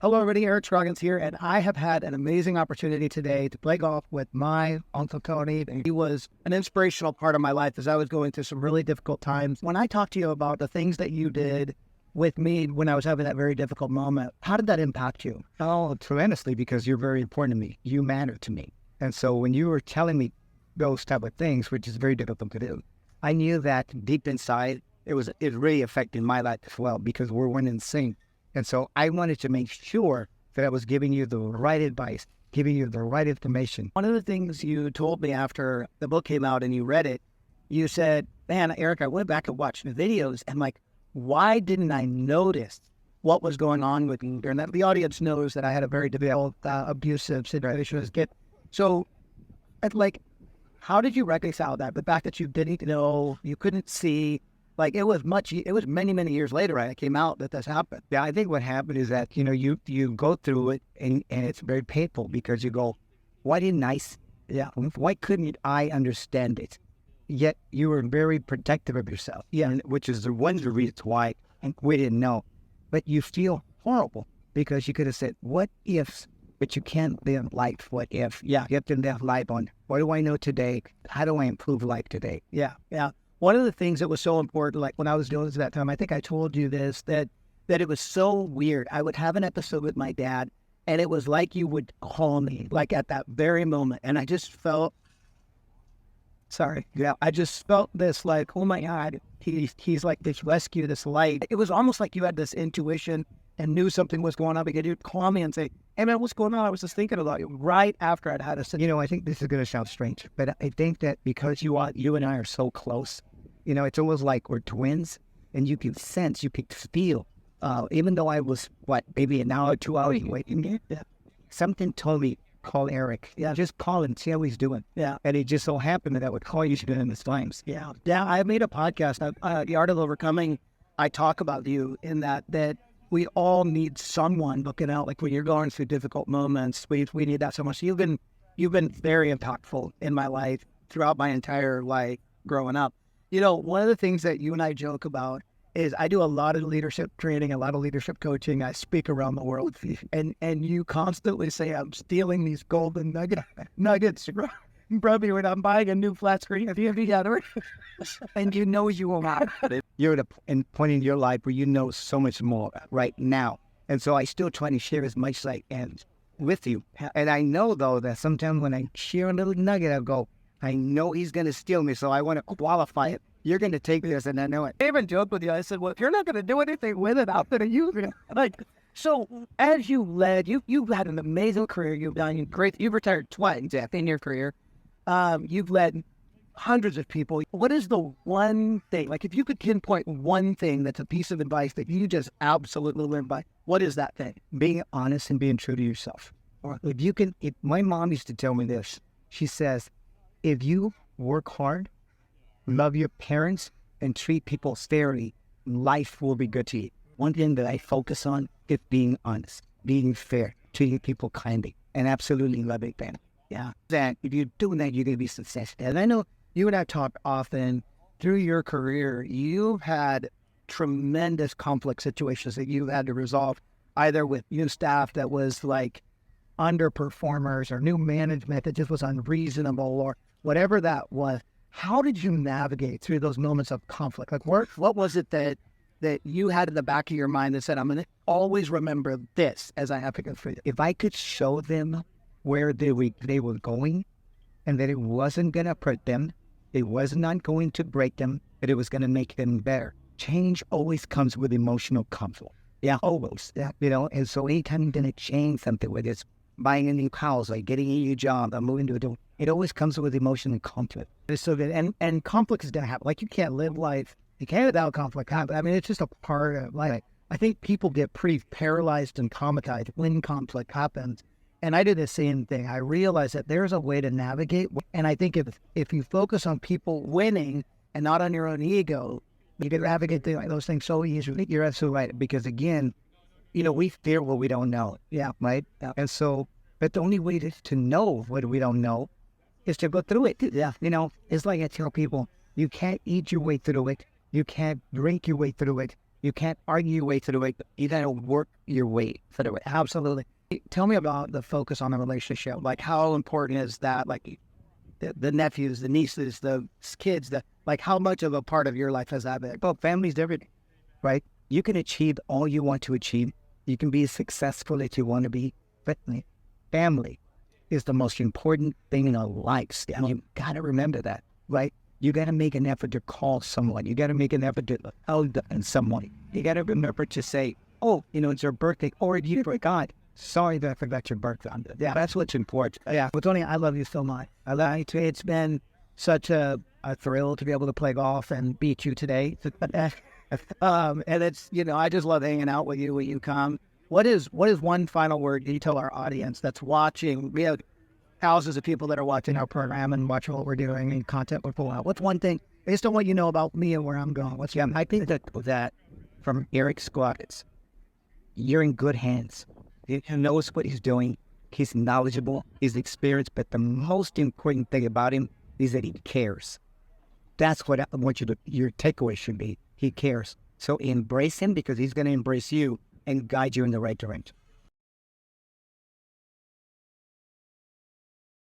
Hello, everybody. Eric Scroggins here, and I have had an amazing opportunity today to play golf with my Uncle Tony. He was an inspirational part of my life as I was going through some really difficult times. When I talked to you about the things that you did with me when I was having that very difficult moment, how did that impact you? Oh, tremendously, because you're very important to me. You matter to me. And so when you were telling me those type of things, which is very difficult to do, I knew that deep inside, it really affected my life as well, because we're one in sync. And so I wanted to make sure that I was giving you the right advice, giving you the right information. One of the things you told me after the book came out and you read it, you said, man, Eric, I went back and watched the videos and why didn't I notice what was going on with me? And that the audience knows that I had a very difficult, abusive situation as a kid. So, how did you reconcile that? The fact that you didn't know, you couldn't see, it was many, many years later, right? It came out that this happened. Yeah, I think what happened is that, you go through it and it's very painful because you go, why didn't I, why couldn't I understand it? Yet you were very protective of yourself. Yeah. Which is one of the reasons why we didn't know. But you feel horrible because you could have said, what if, but you can't live life. What if? Yeah. You have to live life on, what do I know today? How do I improve life today? Yeah. Yeah. One of the things that was so important, when I was doing this at that time, I think I told you this, that it was so weird. I would have an episode with my dad, and it was like you would call me, at that very moment. And I just felt, I just felt this, oh my God, he's like this rescue, this light. It was almost like you had this intuition and knew something was going on because you'd call me and say, hey man, what's going on? I was just thinking about you right after I'd had a I think this is going to sound strange, but I think that because you and I are so close, it's almost like we're twins, and you can sense, you can feel, even though I was, maybe an hour, 2 hours waiting, something told me, call Eric. Yeah, just call him, see how he's doing. Yeah. And it just so happened that I would call you during these times. Yeah. Yeah, I made a podcast, The Art of Overcoming. I talk about you in that we all need someone looking out, when you're going through difficult moments. We need that so much. You've been very impactful in my life throughout my entire life growing up. One of the things that you and I joke about is I do a lot of leadership training, a lot of leadership coaching. I speak around the world, and you constantly say I'm stealing these golden nuggets. Probably when I'm buying a new flat screen together, and you will not. You're at a point in your life where you know so much more right now, and so I still try to share as much as I can with you. And I know though that sometimes when I share a little nugget, I go, I know he's going to steal me, so I want to qualify it. You're going to take this, and I know it. I even joked with you. I said, well, if you're not going to do anything with it, I'm going to use it. So as you led, you've had an amazing career. You've done great. You've retired twice in your career. You've led hundreds of people. What is the one thing, if you could pinpoint one thing that's a piece of advice that you just absolutely live by, what is that thing? Being honest and being true to yourself. Or if my mom used to tell me this, she says, if you work hard, love your parents, and treat people fairly, life will be good to you. One thing that I focus on is being honest, being fair, treating people kindly, and absolutely loving them. Yeah. That if you're doing that, you're going to be successful. And I know you and I talk often through your career, you've had tremendous conflict situations that you've had to resolve, either with new staff that was underperformers or new management that just was unreasonable or whatever that was. How did you navigate through those moments of conflict? What was it that you had in the back of your mind that said, I'm going to always remember this as I have to go through it? If I could show them where they were going and that it wasn't going to hurt them, it was not going to break them, but it was going to make them better. Change always comes with emotional conflict. Yeah. Always. Yeah. And so anytime you're going to change something, whether it's buying a new house, getting a new job, or moving to a different, it always comes with emotional conflict. It's so good. And conflict is going to happen. You can't live life, you can't without conflict happen. I mean, it's just a part of life. I think people get pretty paralyzed and traumatized when conflict happens. And I did the same thing. I realized that there's a way to navigate. And I think if you focus on people winning and not on your own ego, you can navigate those things so easily. You're absolutely right. Because again, we fear what we don't know. Yeah. Right? Yeah. And so, but the only way to know what we don't know is to go through it. Yeah. It's like I tell people, you can't eat your way through it. You can't drink your way through it. You can't argue your way through it. You got to work your way through it. Absolutely. Tell me about the focus on the relationship. Like, how important is that? Like, the nephews, the nieces, the kids, like, how much of a part of your life has that been? Well, family's everything, right? You can achieve all you want to achieve. You can be as successful as you want to be. But family is the most important thing in our lives. And you got to remember that, right? You got to make an effort to call someone. You got to make an effort to hug someone. You got to remember to say, oh, it's your birthday. Or if you forgot, sorry that I forgot your birthday. Yeah, that's what's important. Yeah. Well, Tony, I love you so much. I love you too. It's been such a thrill to be able to play golf and beat you today. And it's, I just love hanging out with you when you come. What is one final word you tell our audience that's watching? We have thousands of people that are watching our program and watching what we're doing and content we're pulling out. What's one thing, based on what you know about me and where I'm going? I think that from Eric Scroggins, you're in good hands. He knows what he's doing. He's knowledgeable. He's experienced. But the most important thing about him is that he cares. That's what I want your takeaway should be. He cares. So embrace him because he's going to embrace you and guide you in the right direction.